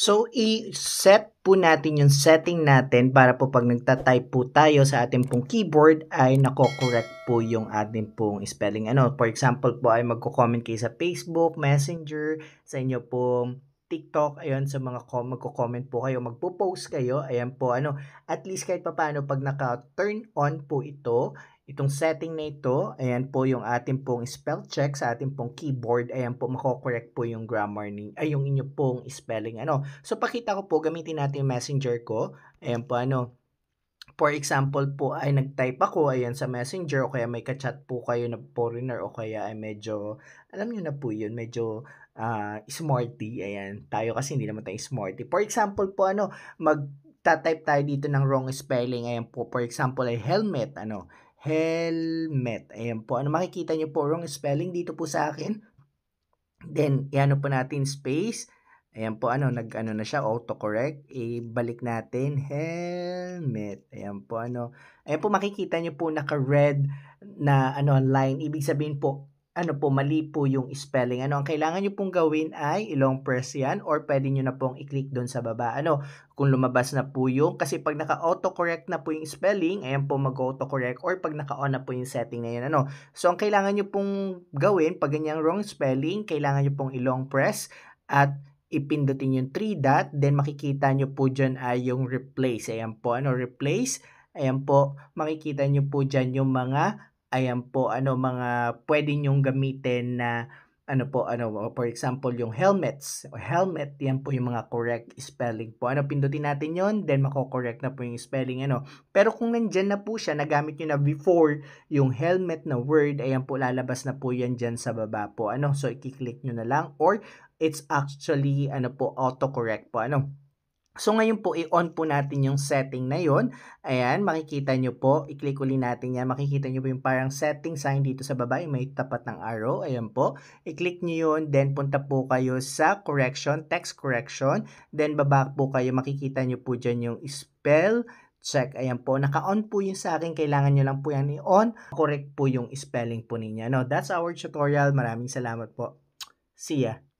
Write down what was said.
So, i-set po natin yung setting natin para po 'pag nagta-type po tayo sa ating pong keyboard ay nako-correct po yung ating pong spelling. For example po ay magko-comment kayo sa Facebook, Messenger, sa inyo pong TikTok, ayun, sa mga magko-comment po kayo, magpo-post kayo, ayan po, at least kahit papaano 'pag naka-turn on po itong setting na ito, ayan po yung ating pong spell check sa ating pong keyboard, ayan po, mako-correct po yung grammar yung inyo pong spelling. So, pakita ko po, gamitin natin yung messenger ko. Ayan po, for example po ay nag-type ako, ayan, sa messenger, o kaya may ka-chat po kayo na foreigner, o kaya ay medyo, alam niyo na po yun, medyo smarty, ayan. Tayo kasi hindi naman tayo smarty. For example po, magta-type tayo dito ng wrong spelling, ayan po, for example ay helmet, helmet, ayan po. Makikita niyo po wrong spelling dito po sa akin. Then, i-ano po natin space. Ayan po, nag-ano na siya, autocorrect. Ibalik natin, helmet. Ayan po, Ayan po, makikita niyo po naka-red na, line. Ibig sabihin po, mali po yung spelling. Ang kailangan niyo pong gawin ay i-long press yan, or pwede niyo na pong i-click doon sa baba. Kung lumabas na po yung, kasi pag naka-autocorrect na po yung spelling, ayan po, mag-autocorrect, or pag naka-on na po yung setting na yun, So, ang kailangan nyo pong gawin, pag ganyang wrong spelling, kailangan nyo pong i-long press at ipindutin yung 3 dot, then makikita nyo po dyan ay yung replace. Ayan po, replace. Ayan po, makikita nyo po dyan yung mga, ayan po, mga pwede nyong gamitin na, for example, yung helmets. Helmet, yan po yung mga correct spelling po. Pindutin natin yon, then mako-correct na po yung spelling, Pero kung nandyan na po siya, nagamit nyo na before yung helmet na word, ayan po, lalabas na po yan dyan sa baba po. So, i-click nyo na lang, or it's actually, autocorrect po, So, ngayon po, i-on po natin yung setting na yon. Ayan, makikita nyo po, i-click ulit natin yan. Makikita nyo po yung parang setting sign dito sa baba, yung may tapat ng arrow. Ayan po, i-click nyo yun, then punta po kayo sa correction, text correction. Then, baba po kayo, makikita nyo po dyan yung spell check. Ayan po, naka-on po yung sa akin. Kailangan nyo lang po yan i-on. Correct po yung spelling po ninyo. That's our tutorial. Maraming salamat po. See ya!